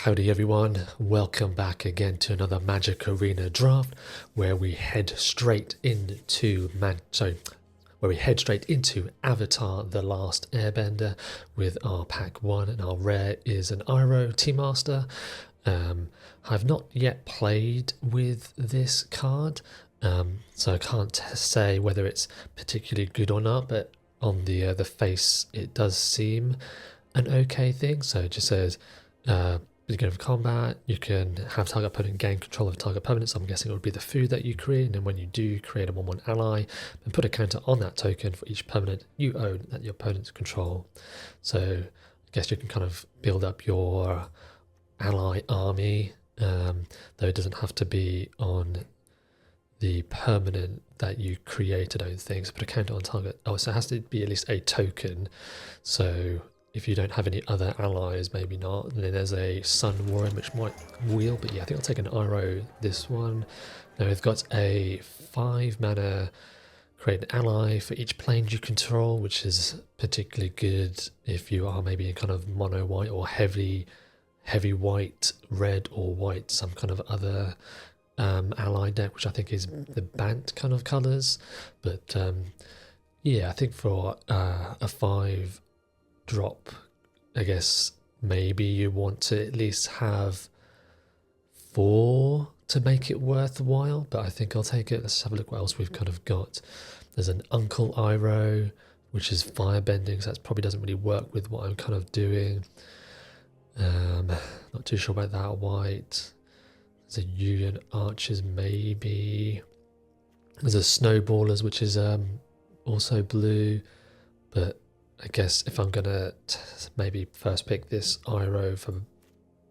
Howdy everyone, welcome back again to another Magic Arena draft where we head straight into Avatar The Last Airbender with our pack 1, and our rare is an Iroh Team Master. I've not yet played with this card, so I can't say whether it's particularly good or not, but on the face it does seem an okay thing. So it just says beginning of combat, you can have target opponent gain control of target opponent, so I'm guessing it would be the food that you create, and then when you do create a 1/1 ally, and put a counter on that token for each permanent you own that your opponents control. So I guess you can kind of build up your ally army, though it doesn't have to be on the permanent that you create, I don't think. So put a counter on target. Oh, so it has to be at least a token. So if you don't have any other allies, maybe not. And then there's a Sun Warrior, which might wheel, but yeah, I think I'll take an Iroh this one. Now we've got a 5 mana create an ally for each plane you control, which is particularly good if you are maybe in kind of mono white or heavy white, red or white, some kind of other ally deck, which I think is the Bant kind of colours. But yeah, I think for a 5 drop, I guess maybe you want to at least have 4 to make it worthwhile, but I think I'll take it. Let's have a look what else we've kind of got. There's an Uncle Iroh, which is firebending, so that probably doesn't really work with what I'm kind of doing. Not too sure about that. White. There's a Union Archers, maybe. There's a Snowballers, which is also blue, but I guess if I'm gonna maybe first pick this Iroh for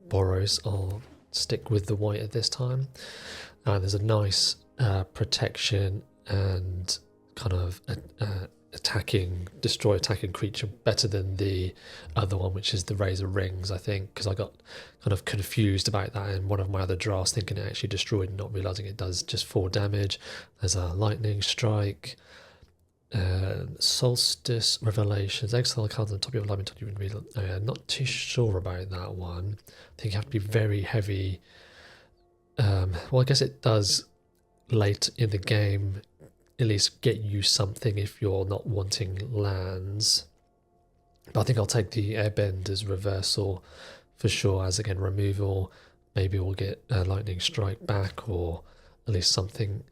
Boros, I'll stick with the white at this time. There's a nice protection and kind of destroy attacking creature, better than the other one, which is the Razor Rings, I think, because I got kind of confused about that in one of my other drafts, thinking it actually destroyed and not realizing it does just 4 damage. There's a Lightning Strike. Solstice Revelations, exile cards on top of your library until you read them. Oh, yeah, not too sure about that one. I think you have to be very heavy. Well, I guess it does late in the game at least get you something if you're not wanting lands. But I think I'll take the Airbender's Reversal for sure as, again, removal. Maybe we'll get a Lightning Strike back, or at least something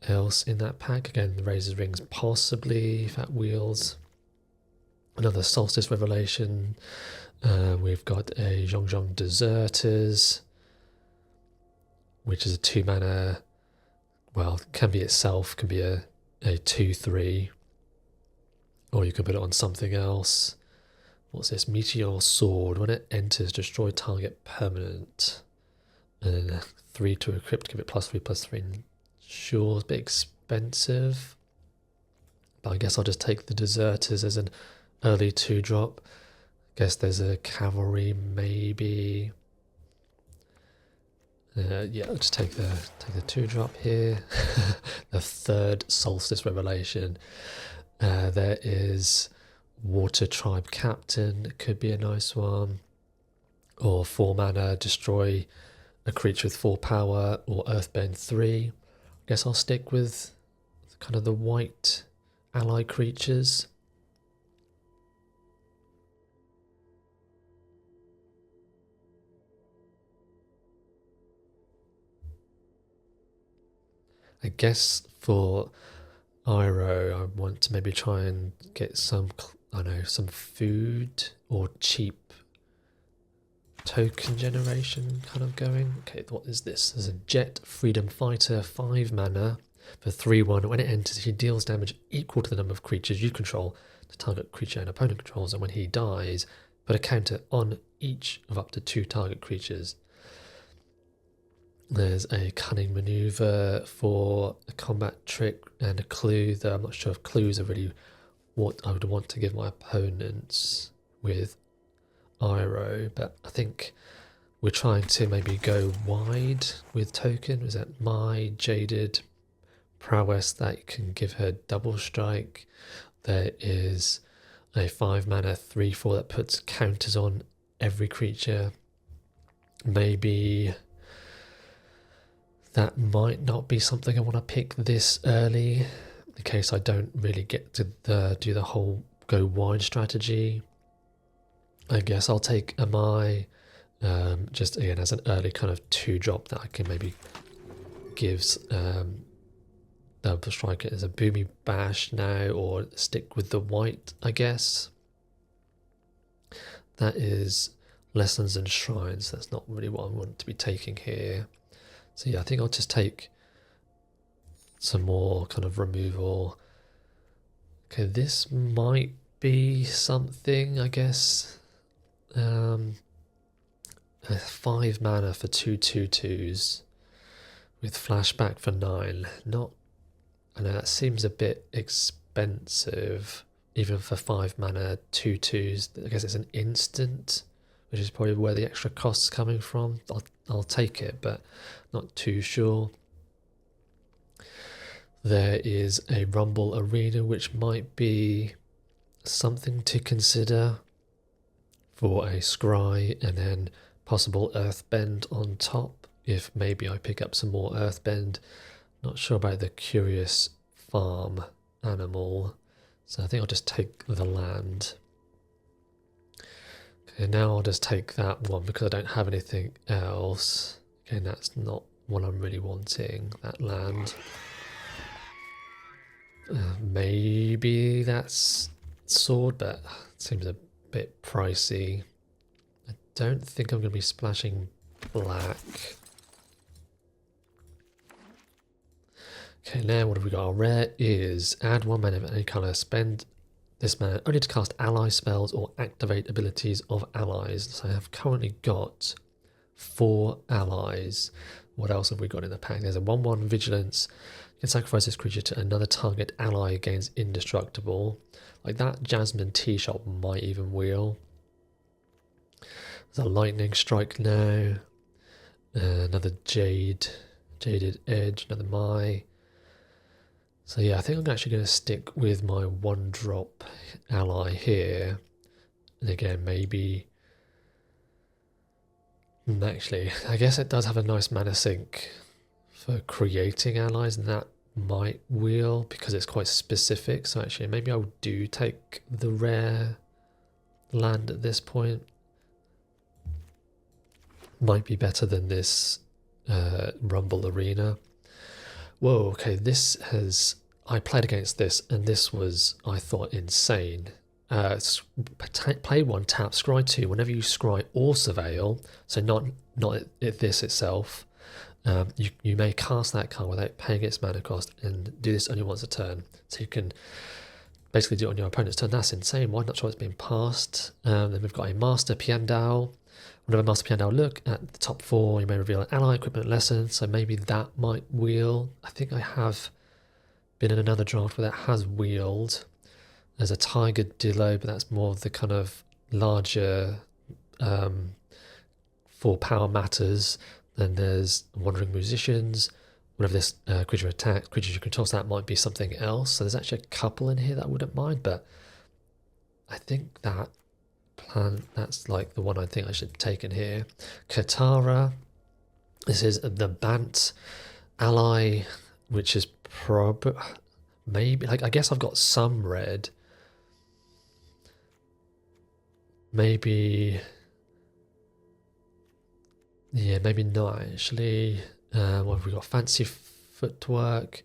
else in that pack. Again, the Razor Rings possibly, if that wheels. Another Solstice Revelation. We've got a Zhong Deserters, which is a 2 mana, well, can be itself, can be a 2/3, or you can put it on something else. What's this? Meteor Sword. When it enters, destroy target permanent. And then 3 to equip, give it +3/+3. Sure, it's a bit expensive, but I guess I'll just take the Deserters as an early 2-drop. Guess there's a Cavalry, maybe. Yeah, I'll just take the 2-drop here. The 3rd Solstice Revelation. There is Water Tribe Captain, could be a nice one. Or 4 mana, destroy a creature with 4 power, or Earthbend 3. Guess I'll stick with kind of the white ally creatures. I guess for Iroh, I want to maybe try and get some, I don't know, some food or cheap token generation kind of going. Okay, what is this? There's a Jet Freedom Fighter, 5 mana for 3/1. When it enters, he deals damage equal to the number of creatures you control to target creature and opponent controls, and when he dies, put a counter on each of up to 2 target creatures. There's a Cunning Maneuver for a combat trick and a clue, though I'm not sure if clues are really what I would want to give my opponents with Iroh, but I think we're trying to maybe go wide with token. Is that my Jaded Prowess that can give her double strike? There is a 5 mana 3/4 that puts counters on every creature maybe that might not be something I want to pick this early, in case I don't really get to do the whole go wide strategy. I guess I'll take Amai, just again as an early kind of 2-drop that I can maybe gives the striker as a boomy bash now, or stick with the white, I guess. That is lessons and shrines. That's not really what I want to be taking here. So yeah, I think I'll just take some more kind of removal. Okay, this might be something, I guess. 5 mana for 2/2/2s with flashback for 9. Not, I know that seems a bit expensive, even for 5 mana 2/2s. I guess it's an instant, which is probably where the extra cost's coming from. I'll take it, but not too sure. There is a Rumble Arena, which might be something to consider for a scry, and then possible Earthbend on top, if maybe I pick up some more Earthbend. Not sure about the Curious Farm animal, so I think I'll just take the land. Okay, now I'll just take that one because I don't have anything else. Okay, that's not what I'm really wanting, that land. Maybe that's sword, but it seems a bit pricey. I don't think I'm going to be splashing black. Okay, now what have we got? Our rare is add 1 mana of any colour, spend this mana only to cast ally spells or activate abilities of allies. So I have currently got 4 allies. What else have we got in the pack? There's a 1/1 vigilance. You can sacrifice this creature to another target ally gains indestructible. Like that Jasmine Tea-Shop might even wheel. There's a lightning strike now. Another jaded edge, another Mai. So yeah, I think I'm actually going to stick with my 1-drop ally here. And again, maybe... Actually, I guess it does have a nice mana sink for creating allies, and that might wheel because it's quite specific. So actually, maybe I do take the rare land at this point. Might be better than this Rumble Arena. Whoa, okay, this has... I played against this, and this was, I thought, insane. Play 1, tap, scry 2. Whenever you scry or surveil, so not this itself, you may cast that card without paying its mana cost, and do this only once a turn. So you can basically do it on your opponent's turn. That's insane. Why not sure it's been passed? Then we've got a Master Piandao. Whenever Master Piandao look at the top 4, you may reveal an ally equipment lesson, so maybe that might wheel. I think I have been in another draft where that has wheeled. There's a Tiger Dillo, but that's more of the kind of larger 4 power matters. Then there's Wandering Musicians. Whenever this creature attacks, creatures you control, so that might be something else. So there's actually a couple in here that I wouldn't mind, but I think that plan, that's like the one I think I should take in here. Katara. This is the Bant ally, which is maybe, like, I guess I've got some red. Maybe, yeah, maybe not actually. What have we got? Fancy Footwork.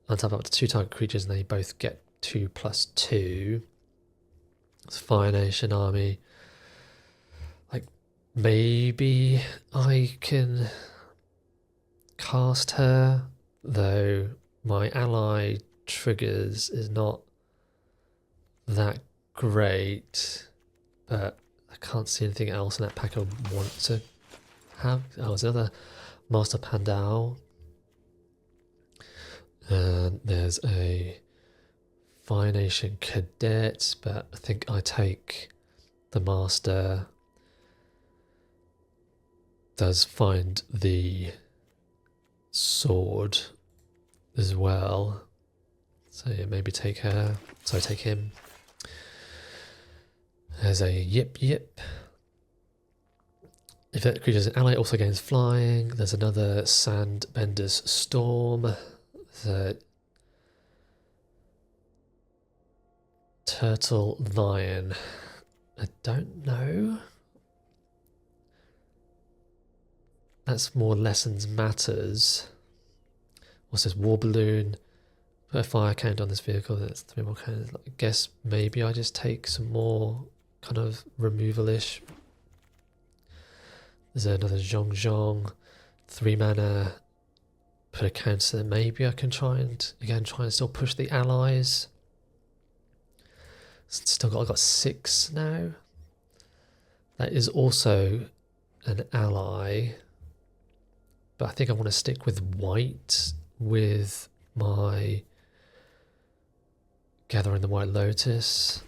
Untap up to 2 target creatures, and they both get 2/2. It's Fire Nation Army. Like, maybe I can cast her, though my ally triggers is not that great, but I can't see anything else in that pack I want to have. Oh, there's another Master Pandao. And there's a Fire Nation Cadet, but I think I take the Master. Does find the sword as well. So yeah, maybe take her. So take him. There's a Yip Yip. If that creature is an ally, it also gains flying. There's another Sandbender's Storm. The Turtle Lion. I don't know. That's more lessons matters. What's this? War Balloon. Put a fire count on this vehicle. That's 3 more cannons. I guess maybe I just take some more kind of removal-ish. There's another Zhong Zhong. 3 mana. Put a counter there. Maybe I can try and still push the allies. I've got 6 now. That is also an ally. But I think I want to stick with white with my Gathering the White Lotus.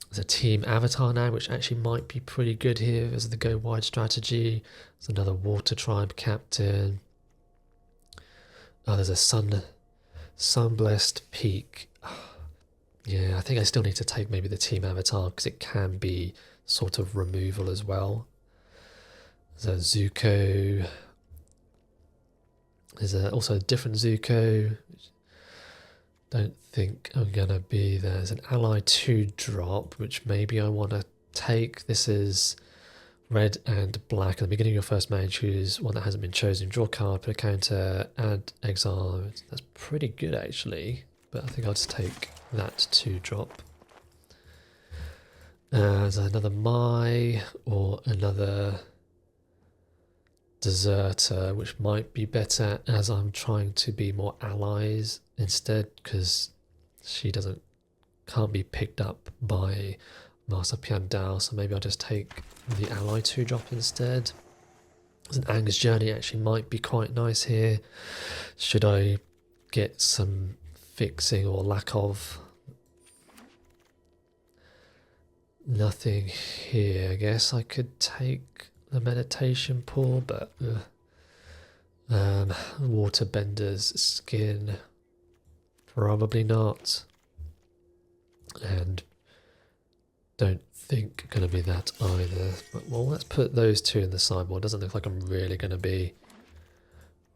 There's a team avatar now, which actually might be pretty good here as the go wide strategy. There's another Water Tribe captain. Oh, there's a Sunblessed Peak. Yeah, I think I still need to take maybe the team avatar because it can be sort of removal as well. There's a Zuko. There's also a different Zuko. Don't think I'm gonna be there. There's an ally 2-drop, which maybe I want to take. This is red and black. At the beginning of your first main, choose one that hasn't been chosen. Draw a card, put a counter, add exile. That's pretty good actually, but I think I'll just take that 2-drop. There's another Mai or another Deserter, which might be better as I'm trying to be more allies instead, because she can't be picked up by Master Piandao, so maybe I'll just take the ally 2-drop instead. There's an Anger's Journey actually might be quite nice here. Should I get some fixing or lack of? Nothing here. I guess I could take the meditation pool, but Waterbender's Skin, probably not, and don't think gonna be that either. But, well, let's put those 2 in the sideboard. Doesn't look like I'm really gonna be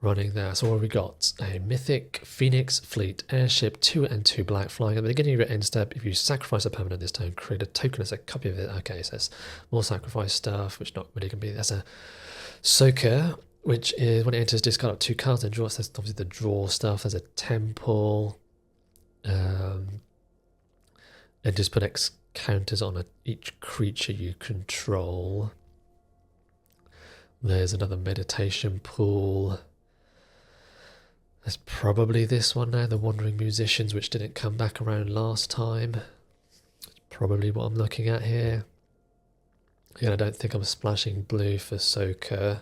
running there. So what have we got? A Mythic Phoenix Fleet Airship, 2 and 2 black, flying at the beginning of your end step. If you sacrifice a permanent this turn, create a token as a copy of it. Okay, so it's more sacrifice stuff, which not really going to be. That's a Soaker, which is when it enters, discard up 2 cards and draw. So that's obviously the draw stuff. There's a Temple, and just put X counters on each creature you control. There's another meditation pool. There's probably this one now, the Wandering Musicians, which didn't come back around last time. That's probably what I'm looking at here. Again, I don't think I'm splashing blue for Soaker.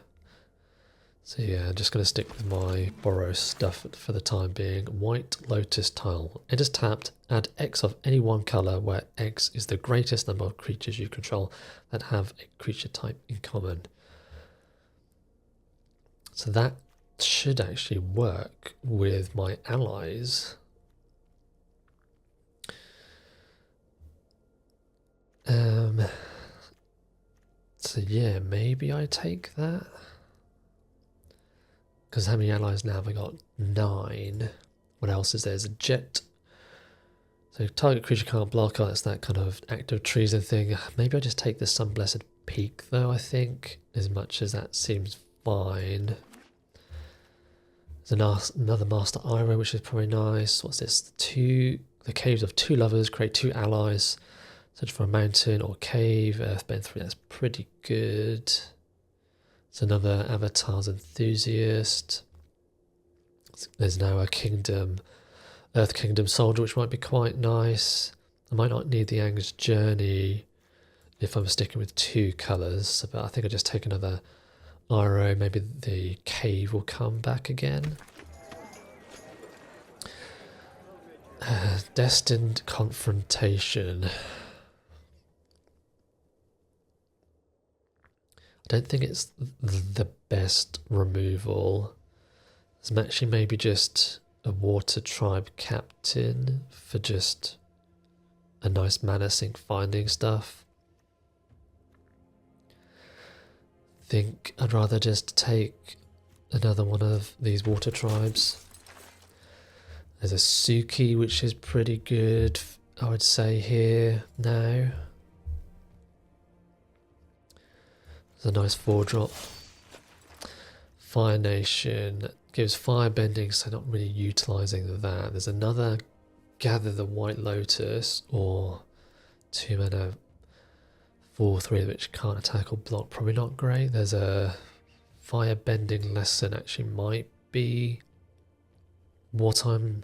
So yeah, I'm just going to stick with my borrow stuff for the time being. White Lotus Tile. Enters tapped, add X of any one colour where X is the greatest number of creatures you control that have a creature type in common. So that should actually work with my allies. So yeah, maybe I take that. Because how many allies now have I got? 9. What else is there? There's a jet. So target creature can't block. Oh, that's that kind of active treason thing. Maybe I just take the Sunblessed Peak though, I think. As much as that seems fine. There's another Master Iroh, which is probably nice. What's this? The Caves of 2 Lovers. Create 2 allies. Search for a mountain or cave. Earthbend 3. That's pretty good. There's another Avatar's Enthusiast. There's now a Kingdom, Earth Kingdom Soldier, which might be quite nice. I might not need the Anger's Journey if I'm sticking with 2 colours, but I think I'll just take another Iroh. Maybe the cave will come back again. Destined Confrontation. I don't think it's the best removal. It's actually maybe just a Water Tribe captain for just a nice mana sink finding stuff. think I'd rather just take another one of these water tribes. There's a Suki, which is pretty good, I would say, here now. There's a nice 4-drop. Fire Nation gives fire bending, so not really utilising that. There's another Gather the White Lotus, or 2 mana 4/3, which can't attack or block. Probably not great. There's a fire bending lesson, actually might be what I'm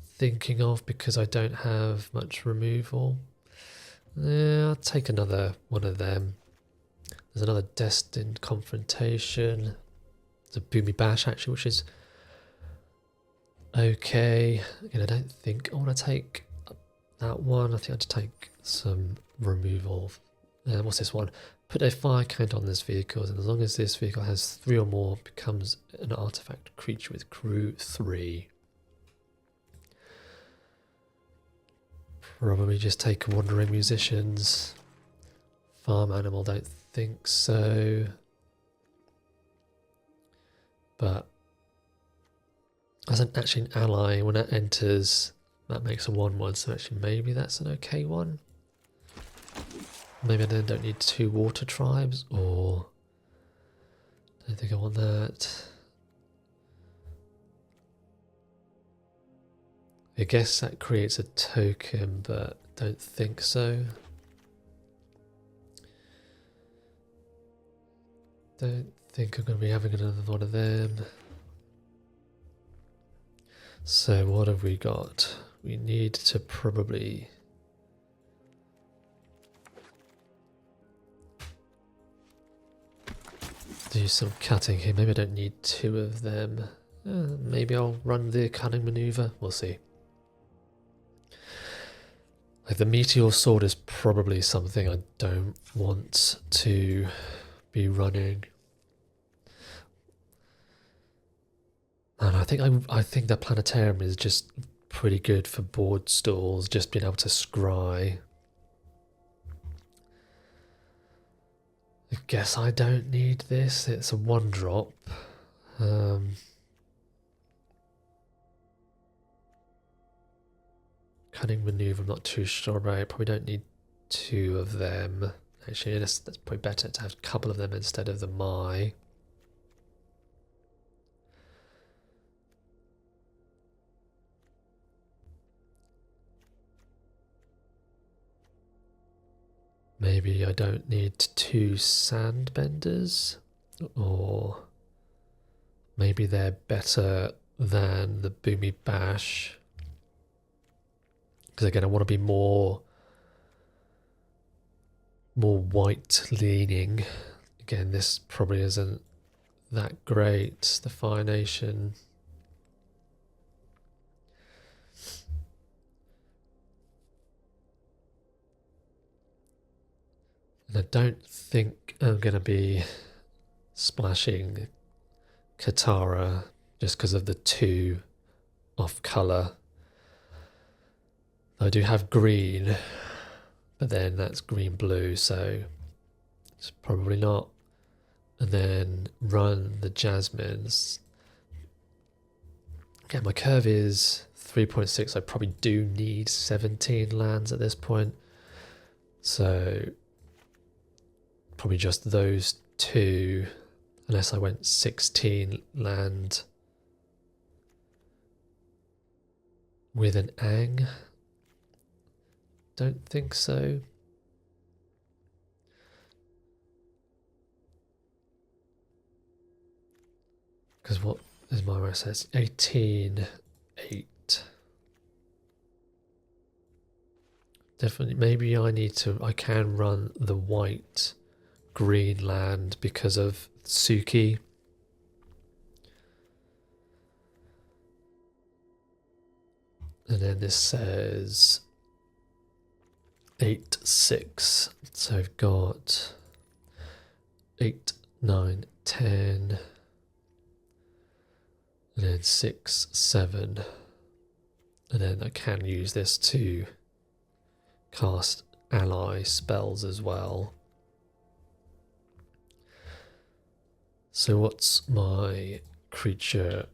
thinking of because I don't have much removal. Yeah, I'll take another one of them. There's another Destined Confrontation. There's a Boomy Bash actually, which is okay. Again, I don't think I want to take that one. I think I'd take some removal. What's this one? Put a fire count on this vehicle, and as long as this vehicle has 3 or more, becomes an artifact creature with crew 3. Probably just take Wandering Musicians. Farm Animal, don't think so. But as actually an ally, when that enters, that makes a 1/1, so actually maybe that's an okay one. Maybe I then don't need 2 water tribes, or I don't think I want that. I guess that creates a token, but don't think so. Don't think I'm going to be having another one of them. So what have we got? We need to probably do some cutting here. Maybe I don't need 2 of them. Maybe I'll run the cunning maneuver. We'll see. Like the Meteor Sword is probably something I don't want to be running. And I think the Planetarium is just pretty good for board stalls, just being able to scry. I guess I don't need this. It's a 1-drop. Cunning Maneuver, I'm not too sure about. I probably don't need 2 of them. Actually, that's probably better to have a couple of them instead of the My. Maybe I don't need 2 Sandbenders, or maybe they're better than the Boomy Bash. Because again, I want to be more white leaning. Again, this probably isn't that great. The Fire Nation. And I don't think I'm going to be splashing Katara just because of the 2 off colour. I do have green, but then that's green-blue, so it's probably not. And then run the Jasmines. Okay, my curve is 3.6. I probably do need 17 lands at this point. So probably just those 2, unless I went 16 land with an Ang. Don't think so. Because what is my assets? 18, 8. Definitely, maybe I can run the white green land because of Suki. And then this says 8, 6. So I've got 8, 9, 10. And then 6, 7. And then I can use this to cast ally spells as well. So what's my creature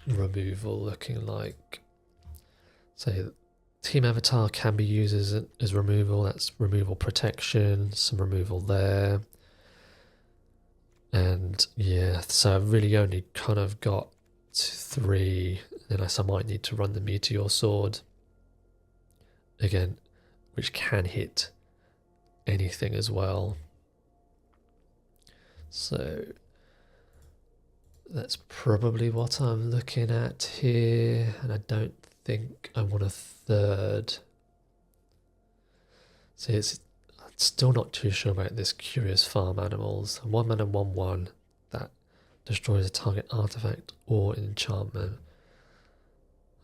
removal looking like? So team avatar can be used as removal. That's removal protection, some removal there. And yeah, so I've really only kind of got 3, unless I might need to run the Meteor Sword again, which can hit anything as well. So that's probably what I'm looking at here, and I don't think I want a 3rd. So I'm still not too sure about this Curious Farm Animals. 1 mana 1/1 that destroys a target artifact or enchantment.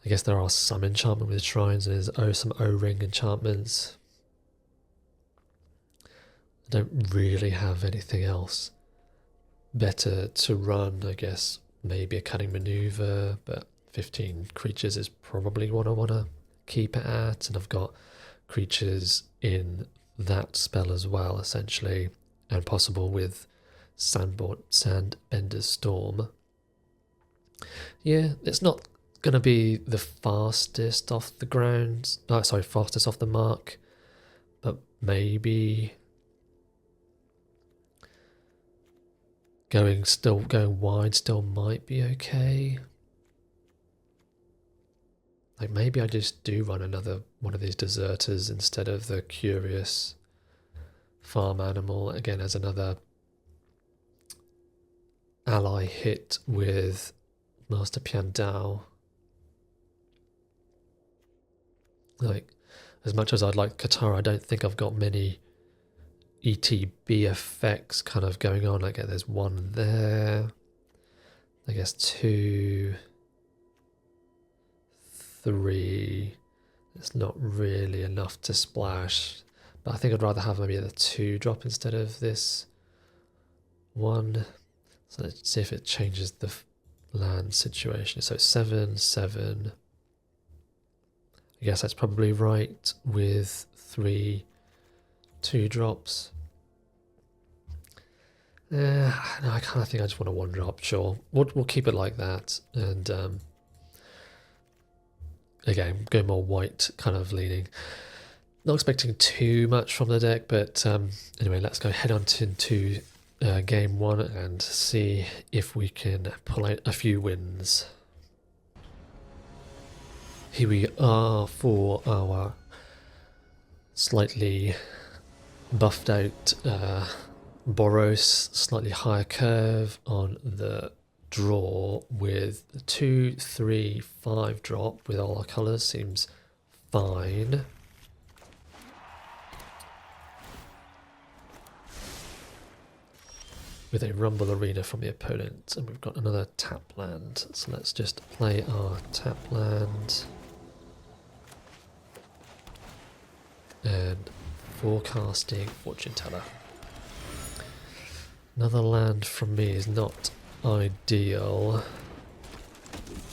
I guess there are some enchantment with shrines, and there's some O-ring enchantments. I don't really have anything else better to run. I guess maybe a cunning maneuver, but 15 creatures is probably what I want to keep it at, and I've got creatures in that spell as well, essentially, and possible with Sandbender's Storm. Yeah, it's not going to be the fastest off the ground, fastest off the mark, but maybe going wide still might be okay. Like maybe I just do run another one of these deserters instead of the Curious Farm Animal, again as another ally hit with Master Piandao. Like, as much as I'd like Katara, I don't think I've got many ETB effects kind of going on. Like, there's 1 there, I guess 2, 3. It's not really enough to splash, but I think I'd rather have maybe the 2 drop instead of this 1. So let's see if it changes the land situation. So 7, 7. I guess that's probably right with 3 2 drops. No, I kind of think I just want a 1 drop. Sure, we'll keep it like that, and again, go more white kind of leaning. Not expecting too much from the deck, but anyway, let's go head on into game 1 and see if we can pull out a few wins. Here we are for our slightly buffed out Boros, slightly higher curve on the draw with 2, 3, 5 drop with all our colours seems fine. With a Rumble Arena from the opponent, and we've got another tap land, so let's just play our tap land. And forecasting Fortune Teller. Another land from me is not ideal.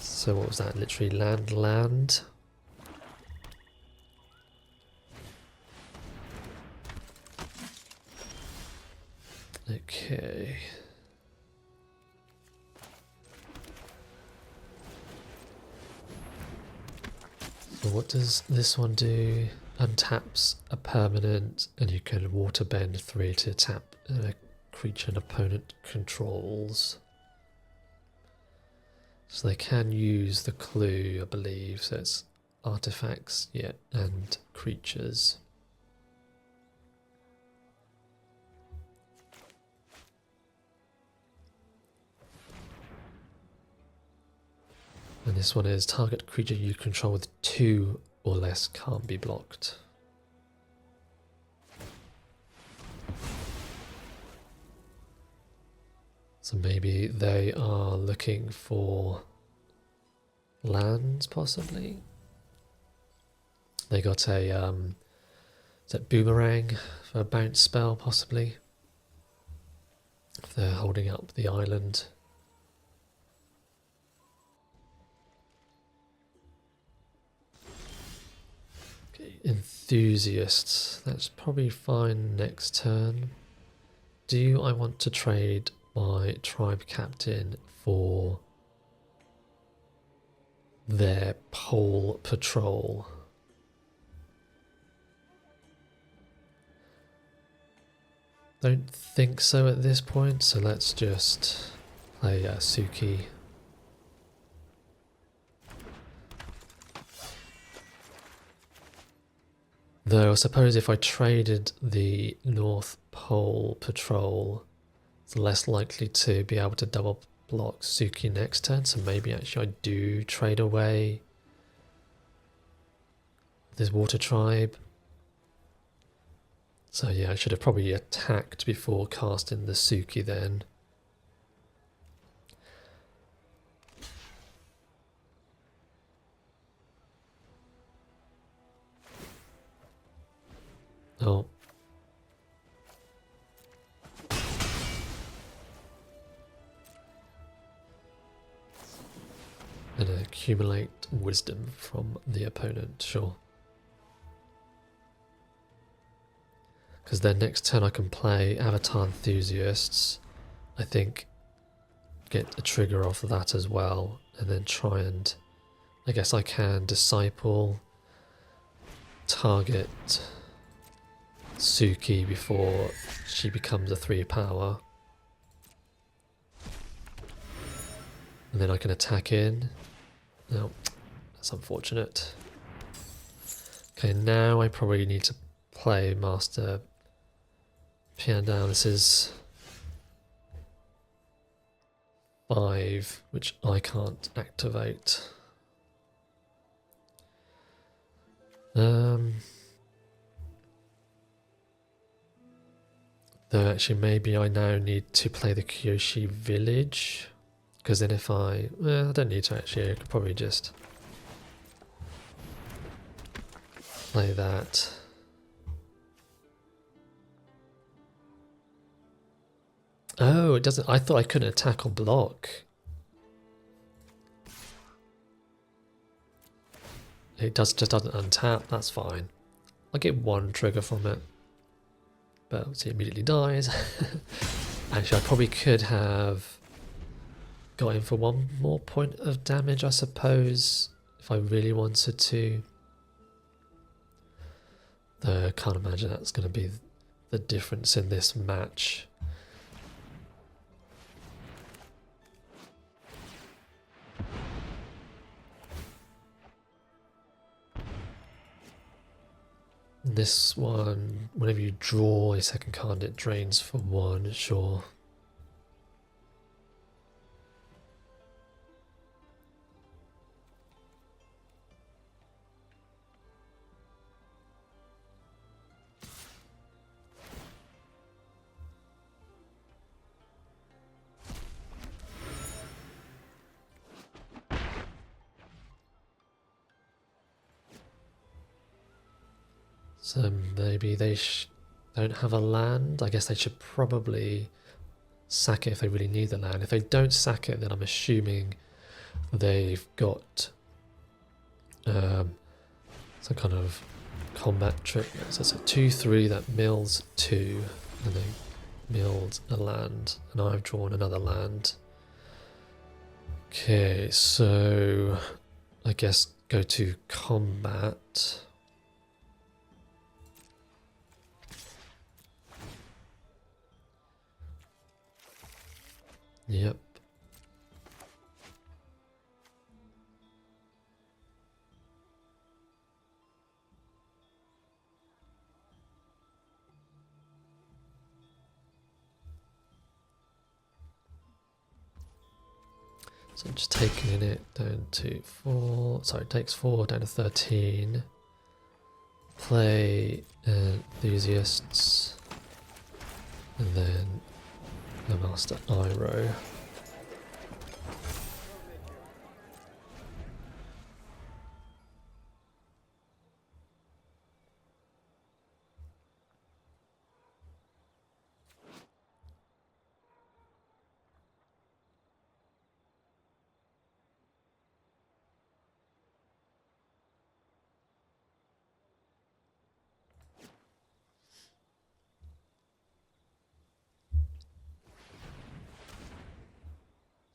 So what was that? Literally land. Okay. So what does this one do? Untaps a permanent, and you can water bend 3 to tap a creature an opponent controls. So they can use the clue, I believe. So it's artifacts, yeah, and creatures. And this one is target creature you control with 2 or less can't be blocked. So maybe they are looking for lands, possibly. They got a is that boomerang for a bounce spell, possibly. If they're holding up the island. Enthusiasts, that's probably fine next turn. Do I want to trade my tribe captain for their pole patrol. Don't think so at this point, so let's just play Suki. Though I suppose if I traded the North Pole patrol, it's less likely to be able to double block Suki next turn, so maybe actually I do trade away this water tribe. So yeah, I should have probably attacked before casting the Suki then. Oh. And accumulate wisdom from the opponent, sure. Because then next turn I can play Avatar Enthusiasts. I think get a trigger off of that as well, and then try and, I guess I can disciple, target Suki before she becomes a 3 power. And then I can attack in. No, that's unfortunate. Okay, now I probably need to play Master Pian down. This is 5, which I can't activate. Though actually maybe I now need to play the Kyoshi village, because then if I don't need to actually, I could probably just play that. Oh, it doesn't, I thought I couldn't attack or block. It just doesn't untap, that's fine. I'll get 1 trigger from it. But obviously it immediately dies. Actually, I probably could have got in for 1 more point of damage, I suppose, if I really wanted to. Though I can't imagine that's going to be the difference in this match. This one, whenever you draw a second card, it drains for 1, sure. So maybe they don't have a land. I guess they should probably sack it if they really need the land. If they don't sack it, then I'm assuming they've got some kind of combat trick. So it's a 2/3 that mills 2, and they milled a land, and I've drawn another land. Okay, so I guess go to combat. Yep. So I'm just taking it down to 4, sorry, it takes 4 down to 13. Play enthusiasts, and then the Master Iroh.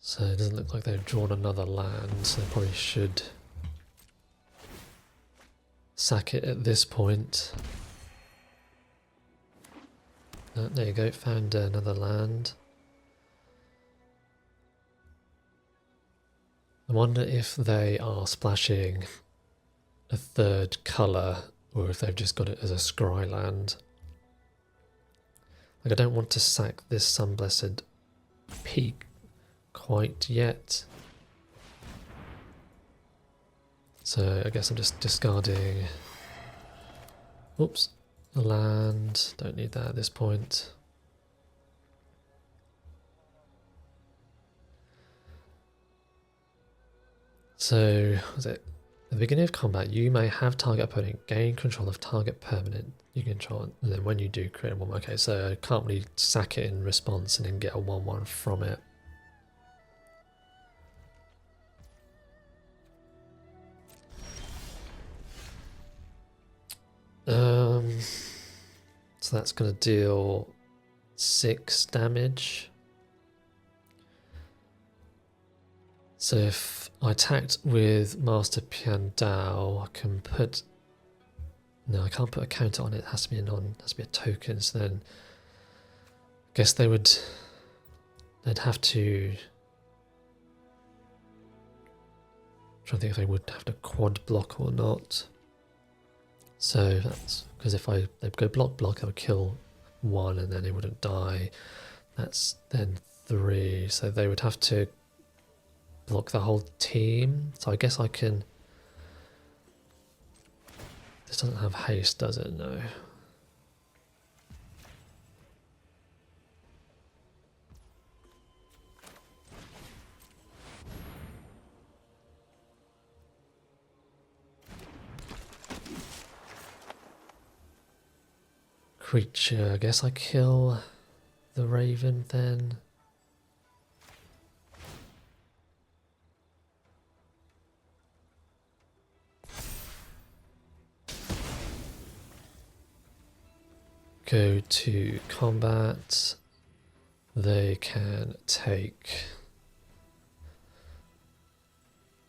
So it doesn't look like they've drawn another land, so they probably should sack it at this point. There you go, found another land. I wonder if they are splashing a third colour or if they've just got it as a scry land. Like, I don't want to sack this Sunblessed Peak quite yet. So I guess I'm just discarding, oops, a land, don't need that at this point. So, was it at the beginning of combat, you may have target opponent gain control of target permanent you control, and then when you do, create a 1/1. Okay, so I can't really sack it in response and then get a 1/1 from it. So that's going to deal 6 damage. So if I attacked with Master Piandao, I can put... No, I can't put a counter on it. It has to be a token. So then I guess they'd have to... I'm trying to think if they would have to quad block or not. So that's because if they'd go block, I would kill 1 and then it wouldn't die. That's then 3. So they would have to block the whole team. So I guess I can... This doesn't have haste, does it? No. Creature, I guess I kill the Raven then. Go to combat. They can take,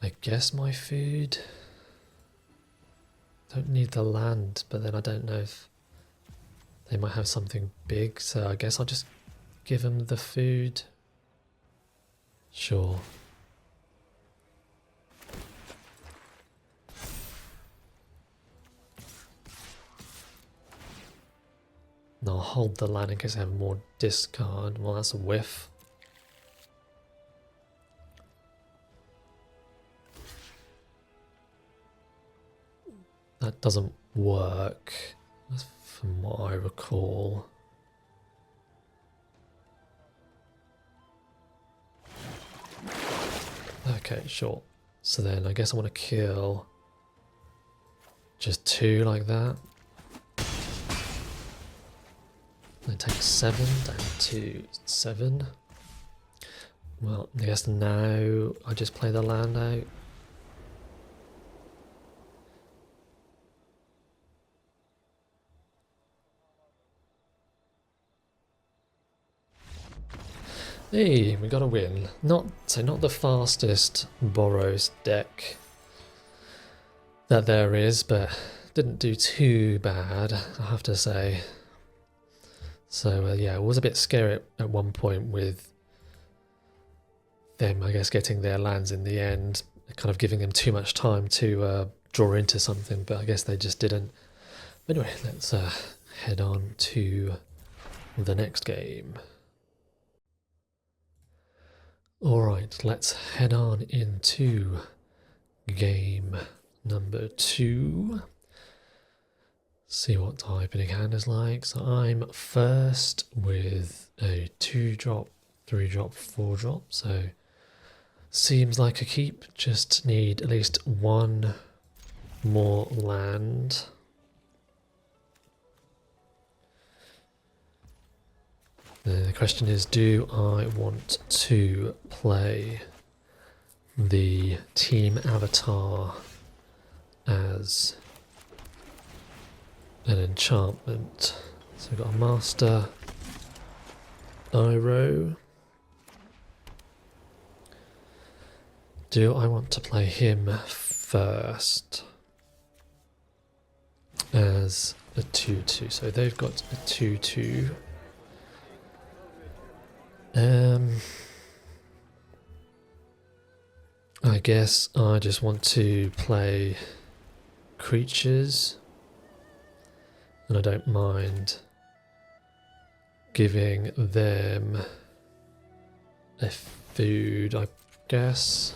I guess, my food. Don't need the land, but then I don't know if they might have something big, so I guess I'll just give them the food. Sure. And I'll hold the land in case I have more discard. Well, that's a whiff. That doesn't work, from what I recall. Okay, sure. So then I guess I want to kill just 2 like that. Then take 7 down to 7. Well, I guess now I just play the land out. Hey, we got a win. Not the fastest Boros deck that there is, but didn't do too bad, I have to say. So yeah, it was a bit scary at one point with them, I guess, getting their lands in the end, kind of giving them too much time to draw into something, but I guess they just didn't. But anyway, let's head on to the next game. Alright, let's head on into game number 2. See what the opening hand is like. So I'm first with a 2-drop, 3-drop, 4-drop. So seems like a keep. Just need at least 1 more land. The question is, do I want to play the team avatar as an enchantment? So we've got a master Iro. do I want to play him first as a 2-2? So they've got a 2-2. I guess I just want to play creatures, and I don't mind giving them a food, I guess.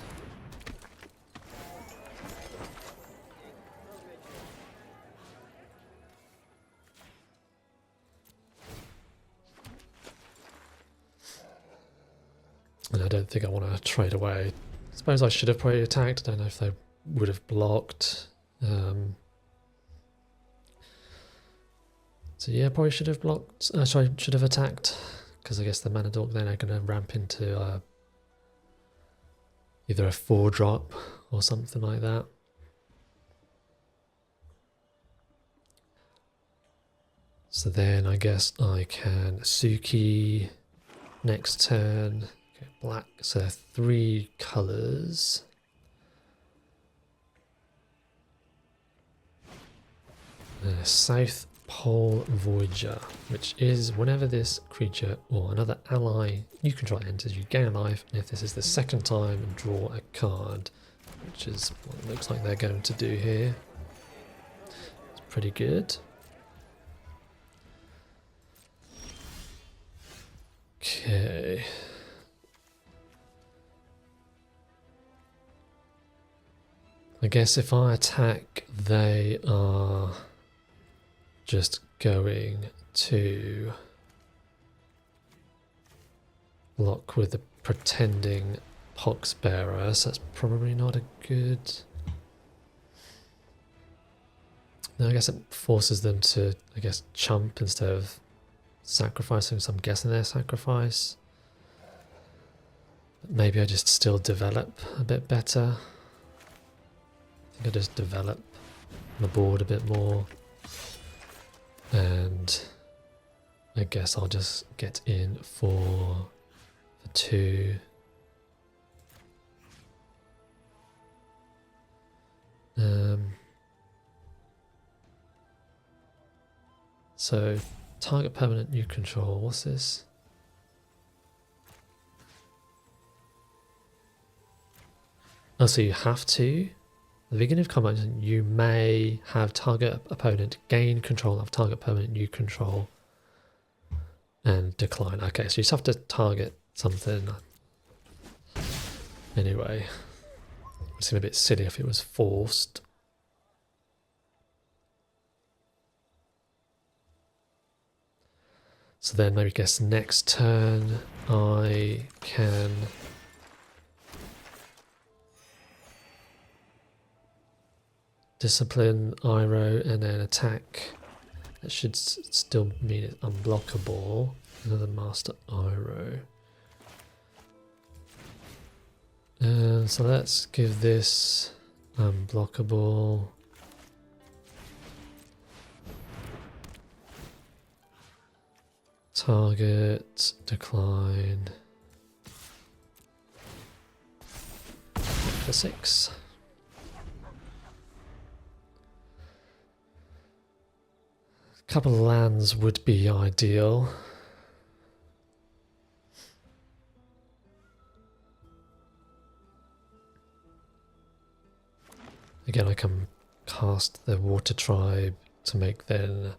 And I don't think I want to trade away. I suppose I should have probably attacked. I don't know if they would have blocked. So yeah, probably should have blocked. Sorry, should have attacked, because I guess the mana dork then are going to ramp into either a 4-drop or something like that. So then I guess I can Suki next turn. Okay, black. So 3 colours. South Pole Voyager, which is whenever this creature or another ally you control enters, you gain a life, and if this is the second time, draw a card, which is what it looks like they're going to do here. It's pretty good. Okay. I guess if I attack, they are just going to lock with the pretending Poxbearer, so that's probably not a good... No, I guess it forces them to, I guess, chump instead of sacrificing, so I'm guessing their sacrifice. Maybe I just still develop a bit better. I think I just develop the board a bit more. And I guess I'll just get in for 2. So target permanent you control. What's this? Oh, so you have to. At the beginning of combat, you may have target opponent gain control of target permanent you control and decline. Okay, so you just have to target something. Anyway, it would seem a bit silly if it was forced. So then maybe guess next turn I can discipline Iroh and then attack. That should still mean it's unblockable. Another Master Iroh. So let's give this unblockable. Target, decline. For 6. A couple of lands would be ideal. Again, I can cast the Water Tribe to make then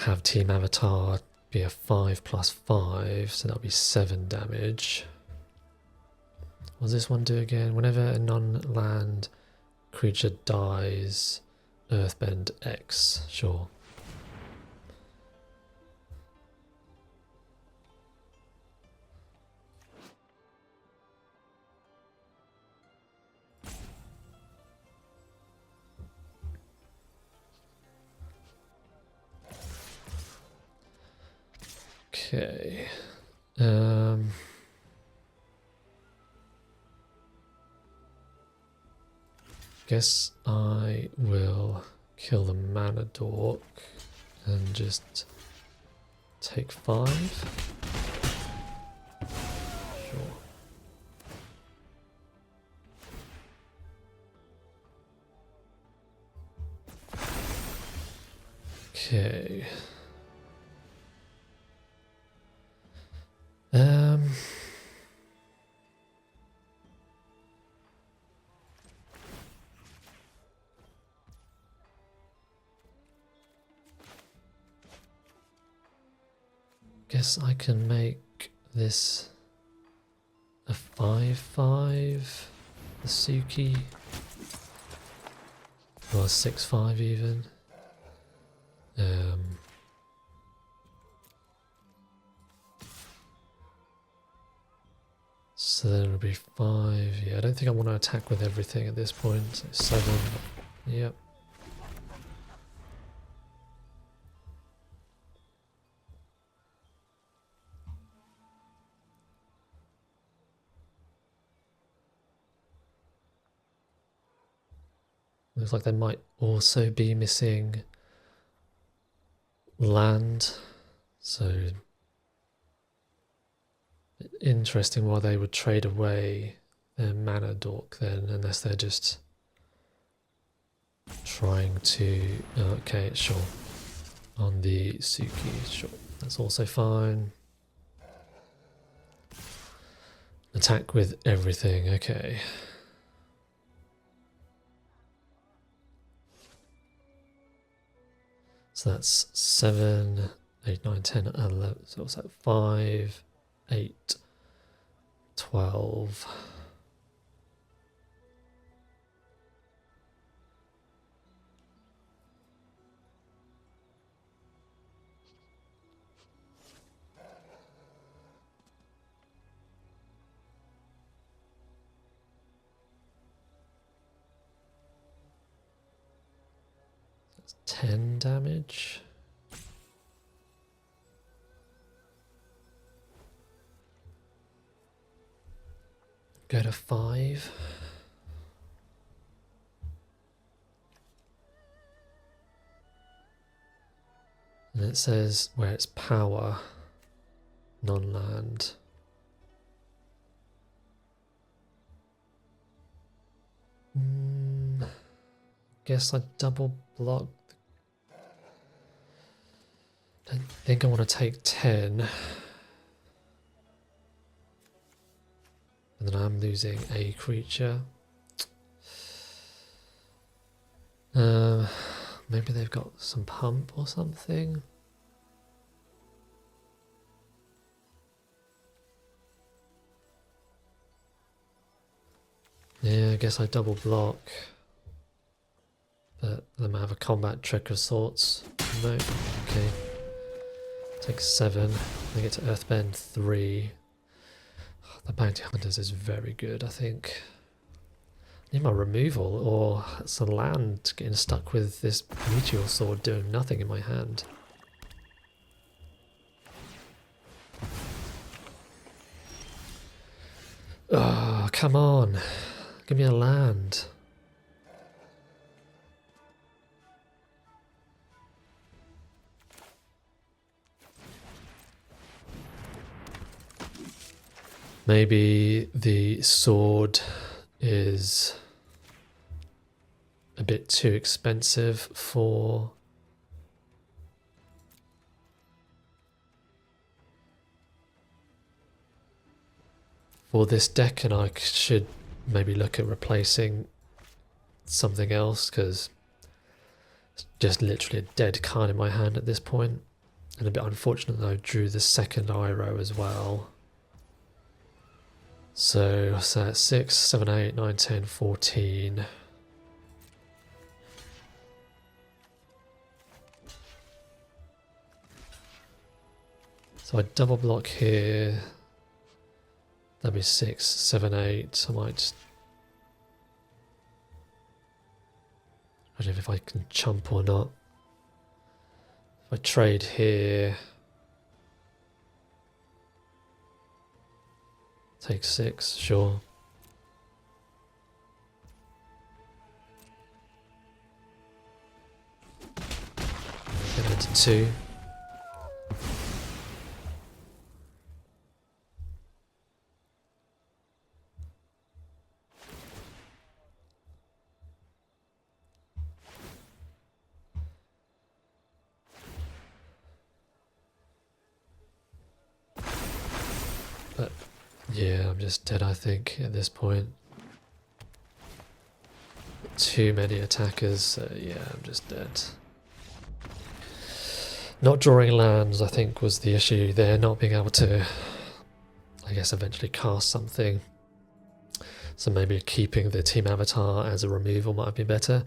have Team Avatar be a 5/5, so that'll be 7 damage. What does this one do again? Whenever a non-land creature dies, Earthbend X. Sure. Okay. Guess I will kill the mana dork and just take 5. Sure. Okay. Guess I can make this a 5/5, the Suki, or a 6/5 even. So then it'll be 5. Yeah, I don't think I want to attack with everything at this point. So 7. Yep. Looks like they might also be missing land. So interesting why they would trade away their mana dork then, unless they're just trying to... Okay, sure. On the Suki, sure. That's also fine. Attack with everything, okay. So that's 7, 8, 9, 10, 11. So what's that? 5, 8, 12. That's 10 damage. Go to 5. And it says where it's power, non-land. Guess I double block. Don't think I want to take 10. And then I'm losing a creature. Maybe they've got some pump or something. Yeah, I guess I double block. But they might have a combat trick of sorts. No, okay. Take 7. They get to Earthbend 3. The Bounty Hunters is very good, I think. I need my removal, or some land getting stuck with this Meteor Sword doing nothing in my hand. Oh, come on. Give me a land. Maybe the sword is a bit too expensive for this deck, and I should maybe look at replacing something else, because it's just literally a dead card in my hand at this point. And a bit unfortunate that I drew the second Iroh as well. So that's 6, 7, 8, 9, 10, 14. So I double block here. That'd be 6, 7, 8. I might just... I don't know if I can chump or not. If I trade here... Take 6, sure. Get it to 2. Yeah, I'm just dead, I think, at this point. Too many attackers, so yeah, I'm just dead. Not drawing lands, I think, was the issue there. Not being able to, I guess, eventually cast something. So maybe keeping the team avatar as a removal might be better.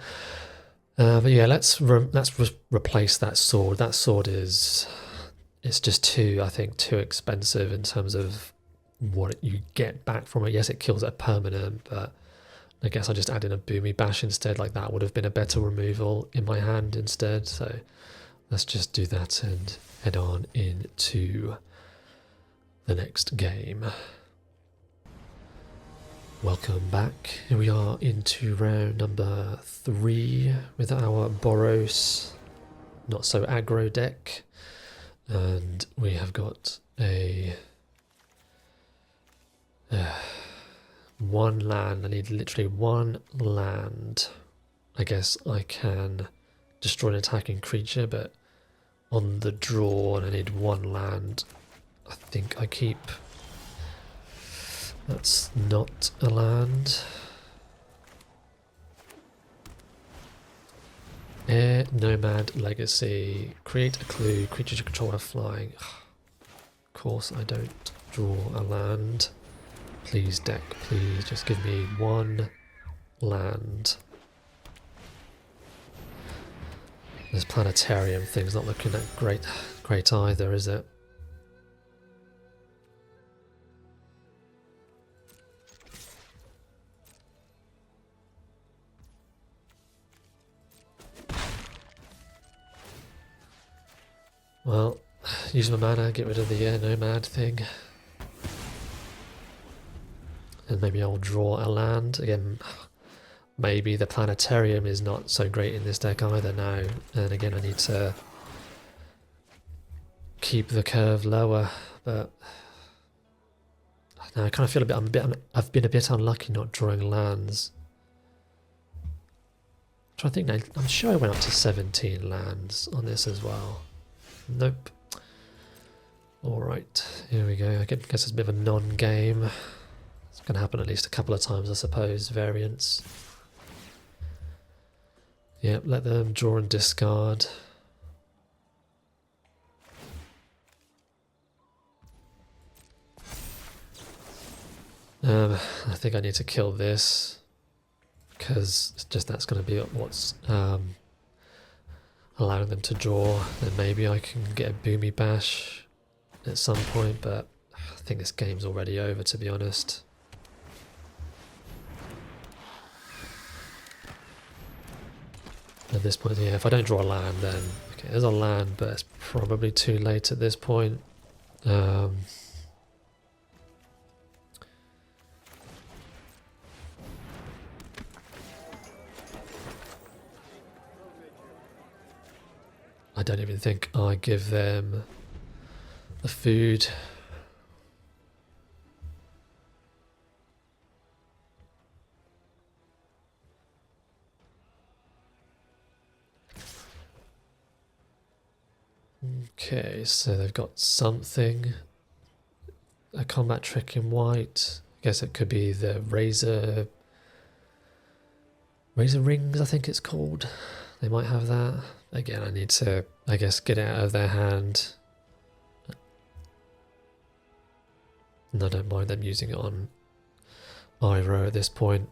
But yeah, let's replace that sword. That sword is, it's just too, I think, too expensive in terms of what you get back from it. Yes, it kills it permanent, but I guess I just add in a Boomy Bash instead. Like that would have been a better removal in my hand instead. So let's just do that and head on into the next game. Welcome back. Here we are into round number 3 with our Boros not so aggro deck, and we have got a one land. I need literally one land. I guess I can destroy an attacking creature, but on the draw and I need one land, I think I keep. That's not a land. Air Nomad Legacy. Create a clue. Creatures you control are flying. Of course I don't draw a land. Please deck, please just give me one land. This planetarium thing's not looking that great either, is it? Well, use my mana, get rid of the Nomad thing. And maybe I'll draw a land. Again, maybe the planetarium is not so great in this deck either now. And again, I need to keep the curve lower. But now I kind of feel I've been a bit unlucky not drawing lands. I'm trying to think now. I'm sure I went up to 17 lands on this as well. Nope. Alright, here we go. I guess it's a bit of a non-game. It's going to happen at least a couple of times, I suppose. Variants. Yep, let them draw and discard. I think I need to kill this because it's just that's going to be what's allowing them to draw. Then maybe I can get a Boomy Bash at some point, but I think this game's already over, to be honest. At this point, yeah, if I don't draw a land, then okay, there's a land, but it's probably too late at this point. I don't even think I give them the food. Okay, so they've got something. A combat trick in white. I guess it could be the razor rings, I think it's called. They might have that. Again, I need to, I guess, get it out of their hand. And I don't mind them using it on Iroh at this point.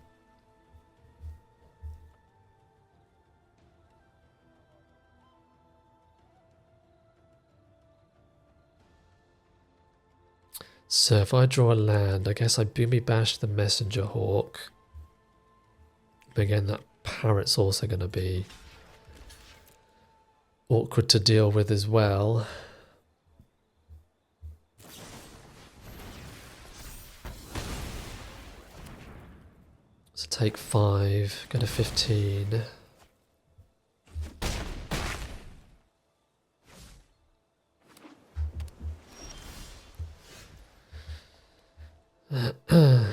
So if I draw a land, I guess I Boomy Bash the Messenger Hawk. But again, that parrot's also going to be awkward to deal with as well. So take 5, go to 15.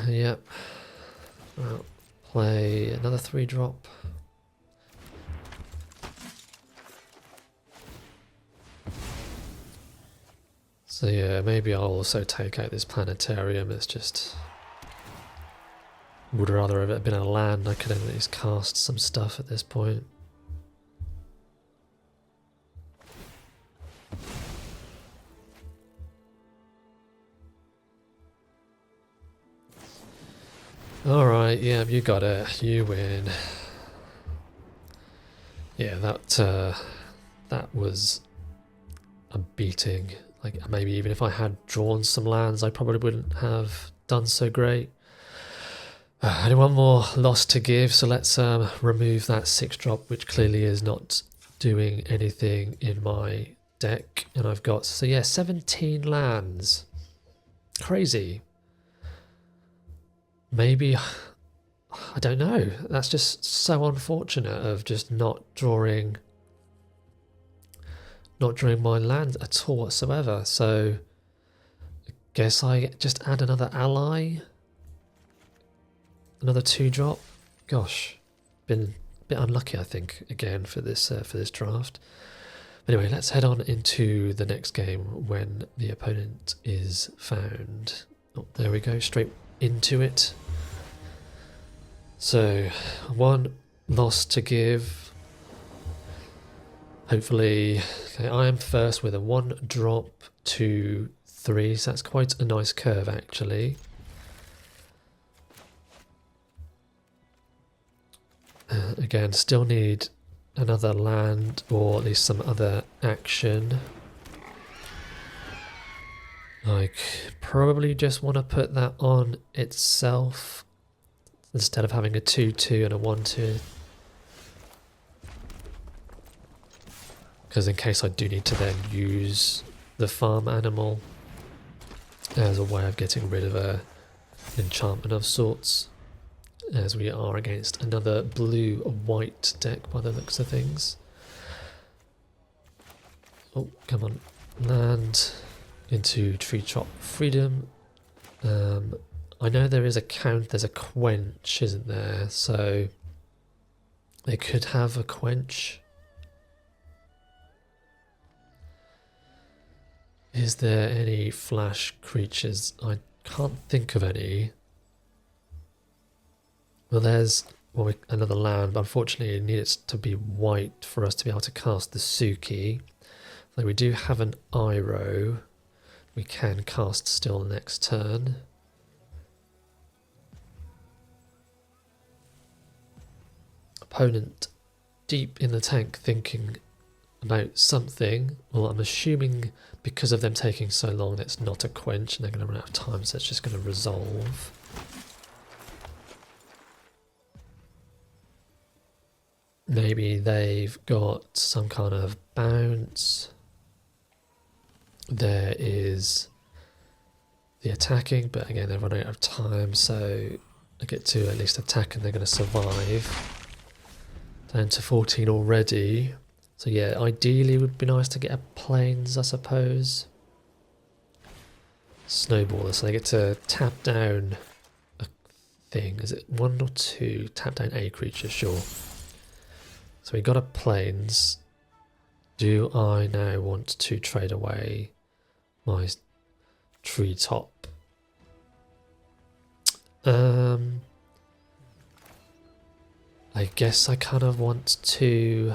Yep. I'll play another 3-drop. So yeah, maybe I'll also take out this planetarium. It's just... would rather have it been a land. I could at least cast some stuff at this point. Alright, yeah, you got it. You win. Yeah, that was a beating. Like, maybe even if I had drawn some lands, I probably wouldn't have done so great. Only one more loss to give, so let's remove that 6-drop, which clearly is not doing anything in my deck. And I've got, so yeah, 17 lands. Crazy. Maybe, I don't know. That's just so unfortunate of just not drawing my land at all whatsoever. So I guess I just add another ally. Another 2-drop. Gosh, been a bit unlucky, I think, again for this draft. Anyway, let's head on into the next game when the opponent is found. Oh, there we go, straight into it. So, one loss to give. Hopefully, okay, I am first with a 1-drop, 2, 3. So that's quite a nice curve, actually. Again, still need another land or at least some other action. Like, probably just want to put that on itself instead of having a 2-2 and a 1-2. Because in case I do need to then use the farm animal as a way of getting rid of an enchantment of sorts. As we are against another blue-white deck by the looks of things. Oh, come on. Land into Tree Chop Freedom. I know there is a there's a quench, isn't there? So they could have a quench. Is there any flash creatures? I can't think of any. Well, there's another land, but unfortunately it needs to be white for us to be able to cast the Suki. Though we do have an Iroh, we can cast still next turn. Opponent deep in the tank thinking about something. Well, I'm assuming because of them taking so long it's not a quench and they're going to run out of time, so it's just going to resolve. Maybe they've got some kind of bounce. There is the attacking, but again, they're running out of time, so I get to at least attack and they're going to survive. Down to 14 already. So yeah, ideally it would be nice to get a plains, I suppose. Snowballer, so they get to tap down a thing. Is it 1 or 2? Tap down a creature, sure. So we got a plains. Do I now want to trade away my treetop? I guess I kind of want to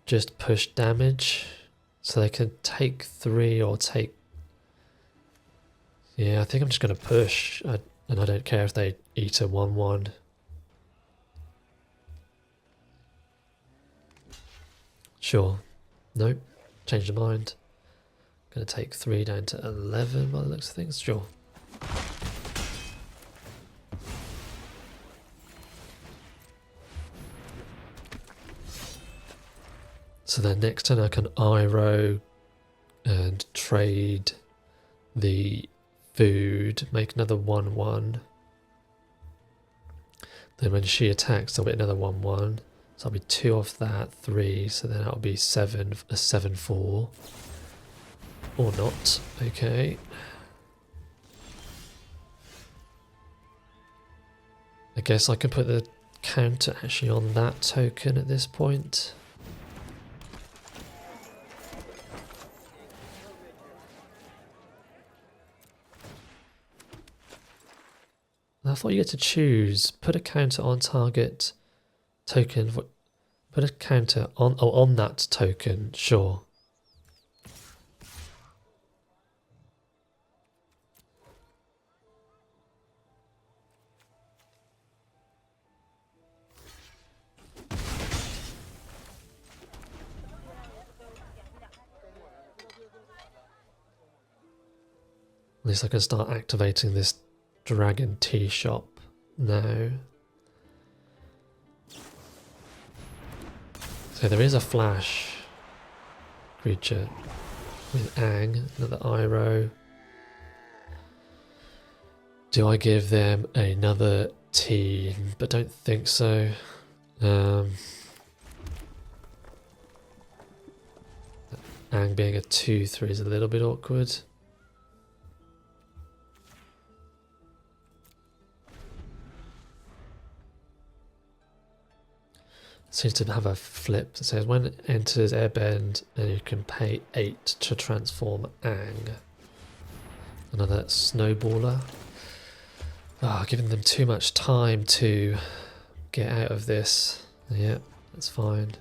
just push damage so they can take 3 or take... Yeah, I think I'm just going to push, and I don't care if they eat a 1-1. Sure. Nope. Change of mind. Going to take 3 down to 11 by the looks of things. Sure. So then next turn I can Iroh and trade the food, make another 1-1. Then when she attacks I'll get another 1-1. So I'll be 2 off that, 3, so then that'll be 7, a 7-4. Or not, okay. I guess I can put the counter actually on that token at this point. I thought you get to choose. Put a counter on target token. Put a counter on that token. Sure. At least I can start activating this Dragon Tea shop now. So there is a flash creature with Ang, another Iroh. Do I give them another tea? But don't think so. Ang being a 2/3 is a little bit awkward. Seems to have a flip that says when it enters Airbend, and you can pay 8 to transform Ang. Another snowballer. Giving them too much time to get out of this. Yeah, that's fine.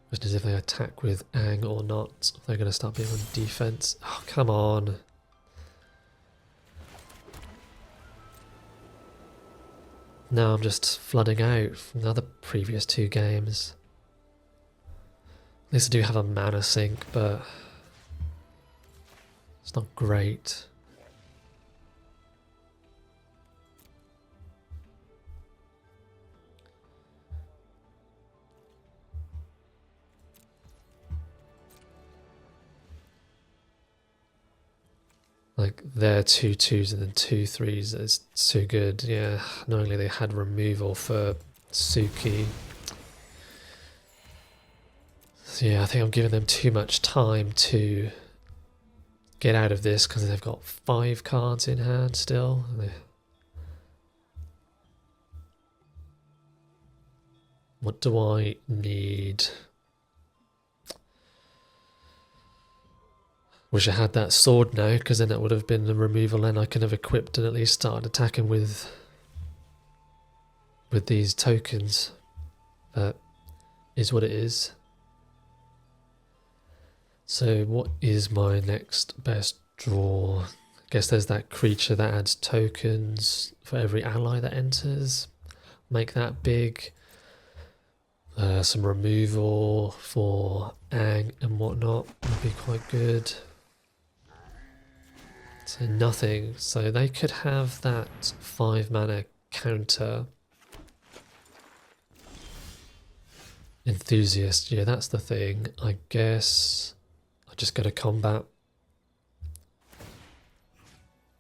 Question is if they attack with Ang or not. They're going to start being on defense. Oh, come on. Now I'm just flooding out from the other previous 2 games. At least I do have a mana sink, but it's not great. Like their 2/2s and then 2/3s is too good. Yeah, knowingly they had removal for Suki. So yeah, I think I'm giving them too much time to get out of this because they've got 5 cards in hand still. What do I need? Wish I had that sword now, because then it would have been the removal and I could have equipped and at least started attacking with these tokens. But is what it is. So what is my next best draw? I guess there's that creature that adds tokens for every ally that enters. Make that big. Some removal for Ang and whatnot would be quite good. So nothing. So they could have that 5 mana counter. Enthusiast, yeah, that's the thing. I guess I just go to combat.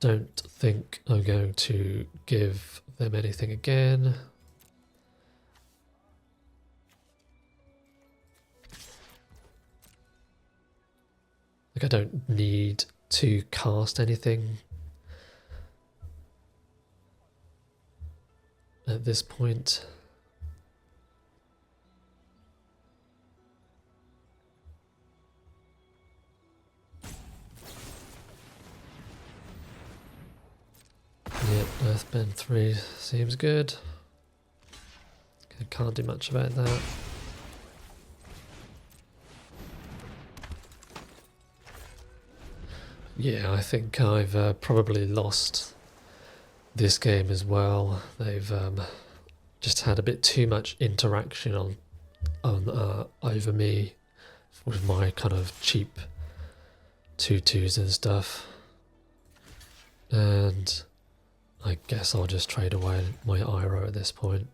Don't think I'm going to give them anything again. Like I don't need to cast anything at this point. Yep, Earthbend 3 seems good. I can't do much about that. Yeah, I think I've probably lost this game as well. They've just had a bit too much interaction on over me with my kind of cheap 2/2s and stuff. And I guess I'll just trade away my Iroh at this point.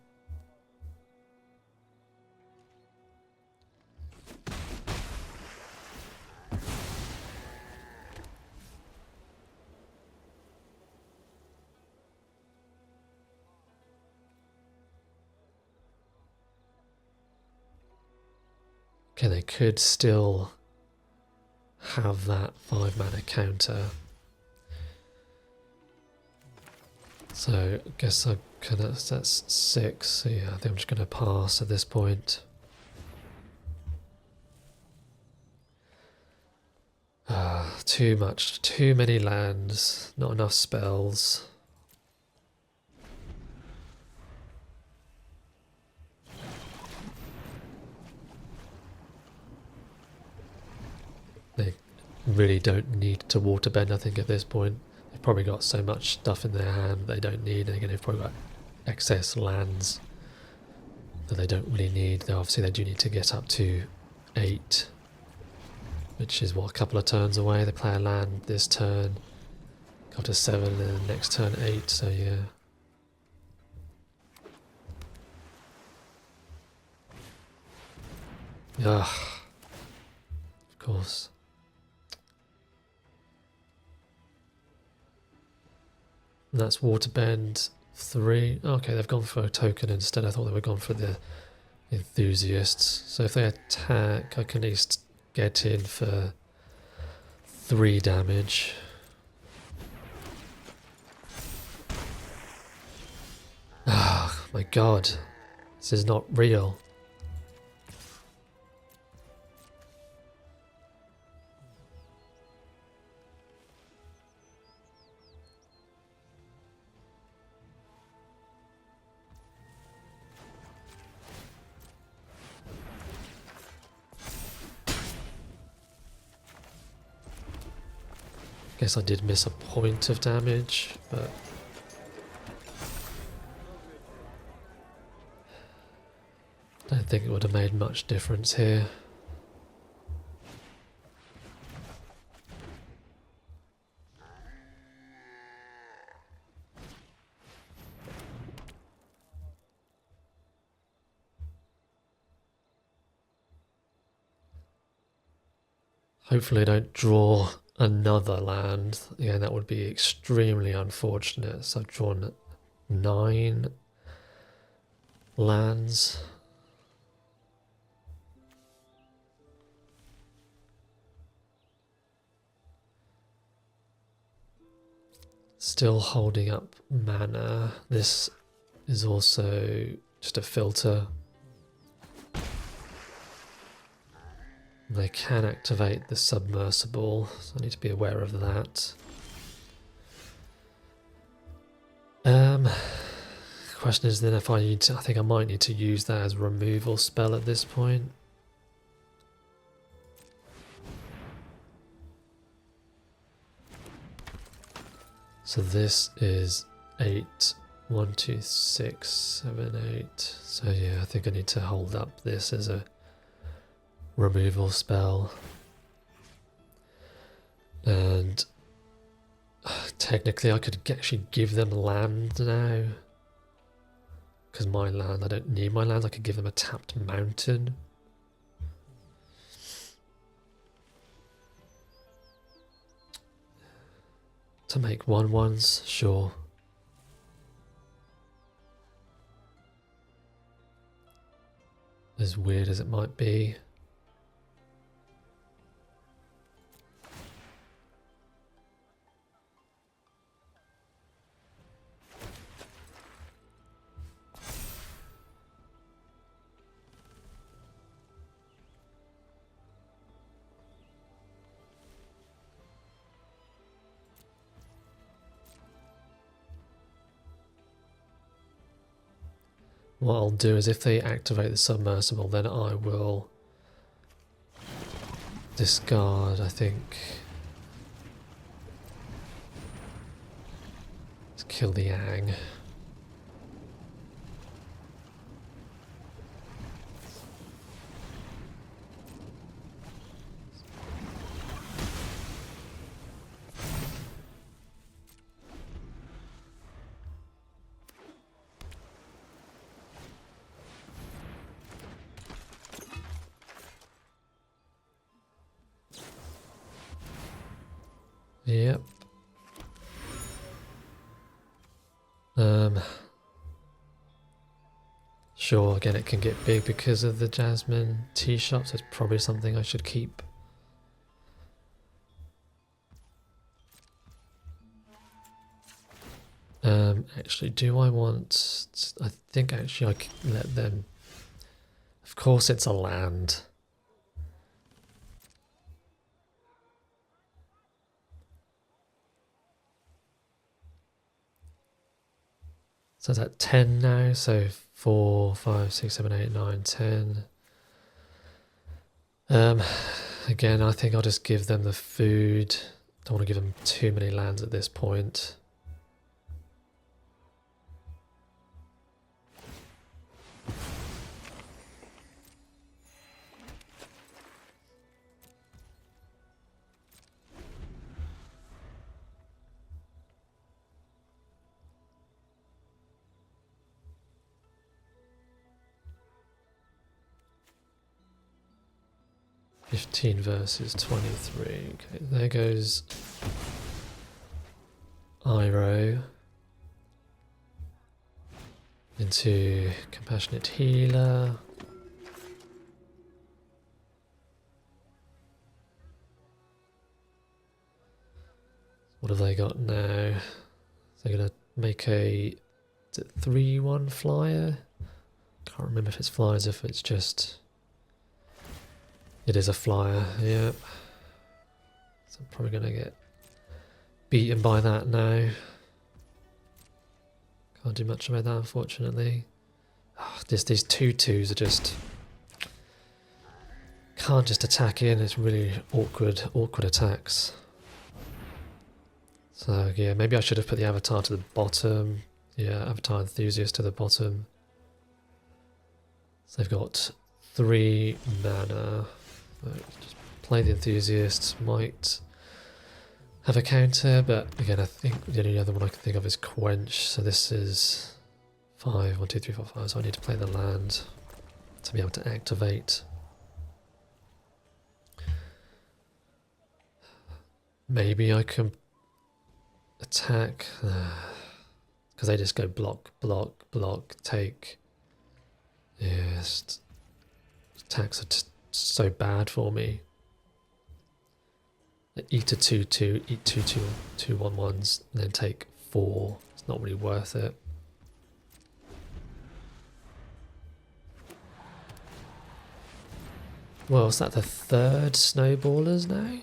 Okay, they could still have that 5 mana counter. So I guess I'm gonna, that's 6, so yeah, I think I'm just gonna pass at this point. Too much, too many lands, not enough spells. They really don't need to waterbend, I think, at this point. They've probably got so much stuff in their hand they don't need, and again, they've probably got excess lands that they don't really need. Though obviously they do need to get up to 8, which is what, a couple of turns away. They play a land this turn, go up to 7, and then next turn 8, so yeah. Ugh. Of course. And that's waterbend 3. Okay, they've gone for a token instead. I thought they were gone for the enthusiasts. So if they attack, I can at least get in for 3 damage. Ah, my god. This is not real. Guess I did miss a point of damage, but I don't think it would have made much difference here. Hopefully I don't draw another land. Yeah, that would be extremely unfortunate. So I've drawn 9 lands. Still holding up mana. This is also just a filter. They can activate the submersible, so I need to be aware of that. Question is then if I need to, I think I might need to use that as a removal spell at this point. So this is 8, 1, 2, 6, 7, 8. So yeah, I think I need to hold up this as a removal spell. And technically I could actually give them land now. Because my land, I don't need my land, I could give them a tapped mountain. To make 1/1s, sure. As weird as it might be. What I'll do is if they activate the submersible, then I will discard, I think. Let's kill the Yang. Yep. Sure, again it can get big because of the Jasmine tea shops. It's probably something I should keep. Actually, do I want... I think actually I can let them... Of course it's a land. So it's at 10 now, so 4, 5, 6, 7, 8, 9, 10. Again, I think I'll just give them the food. Don't want to give them too many lands at this point. $15 versus 23. Okay, there goes Iro into Compassionate Healer. What have they got now? They're going to make a 3-1 flyer. Can't remember if it's flyers, if it's just... It is a flyer, yeah. So I'm probably going to get beaten by that now. Can't do much about that, unfortunately. Oh, these 2/2s are just... Can't just attack in, it's really awkward attacks. So yeah, maybe I should have put the avatar to the bottom. Yeah, avatar enthusiast to the bottom. So they've got 3 mana. Just play the enthusiast, might have a counter, but again I think the only other one I can think of is Quench. So this is 5, 1, 2, 3, 4, 5. So I need to play the land to be able to activate. Maybe I can attack, because they just go block, block, block, take. Yes, attacks are just so bad for me. Eat a 2/2, eat 2 1/1s, and then take 4. It's not really worth it. Well, is that the 3rd Snowballers now?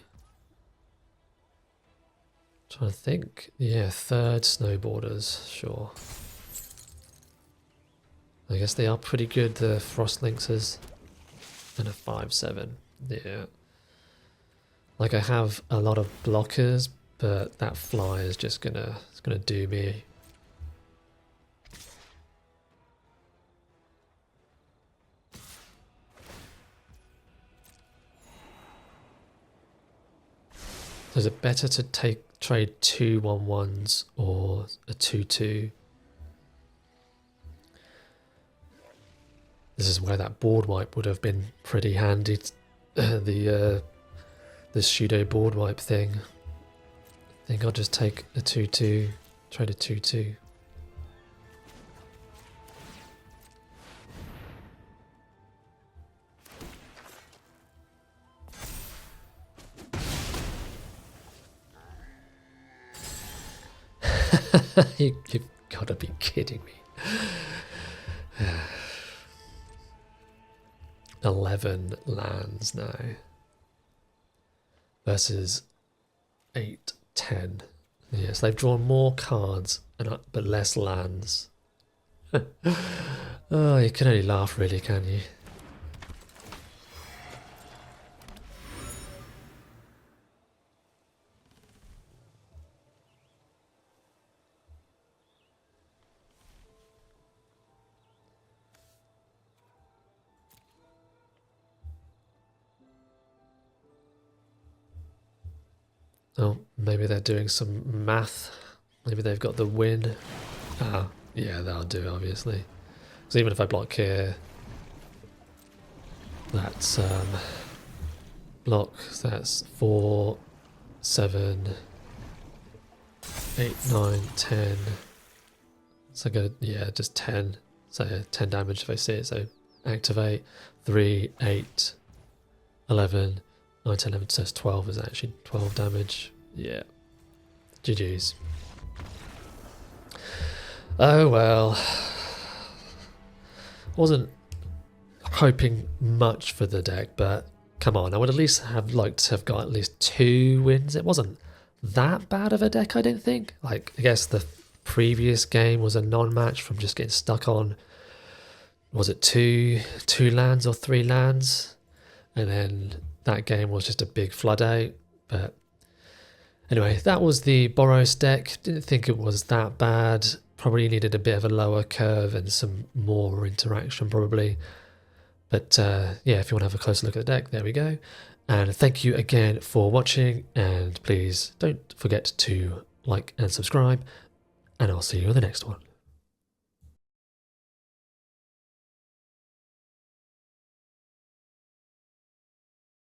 Trying to think. Yeah, 3rd Snowballers, sure. I guess they are pretty good, the Frost Lynxes. And a 5/7. Yeah. Like I have a lot of blockers, but that fly is just gonna do me. So is it better to trade 2 1/1s or a 2/2? This is where that board wipe would have been pretty handy. The pseudo board wipe thing. I think I'll just take a 2/2, trade a 2/2. You've got to be kidding me. 11 lands now versus 8, 10. Yes, they've drawn more cards but less lands. Oh, you can only laugh, really, can you? Oh, maybe they're doing some math. Maybe they've got the win. Ah, yeah, that'll do, obviously. Because even if I block here, that's block, that's 4, 7, 8, 9, 10. So go, yeah, just 10. So 10 damage if I see it. So activate 3, 8, 11, 9, 10, 11. So 12 is actually 12 damage. Yeah. GG's. Oh well. Wasn't hoping much for the deck, but come on, I would at least have liked to have got at least 2 wins. It wasn't that bad of a deck, I didn't think. Like, I guess the previous game was a non-match from just getting stuck on, was it two lands or 3 lands? And then that game was just a big flood out. But anyway, that was the Boros deck. Didn't think it was that bad. Probably needed a bit of a lower curve and some more interaction probably. But yeah, if you want to have a closer look at the deck, there we go. And thank you again for watching. And please don't forget to like and subscribe. And I'll see you in the next one.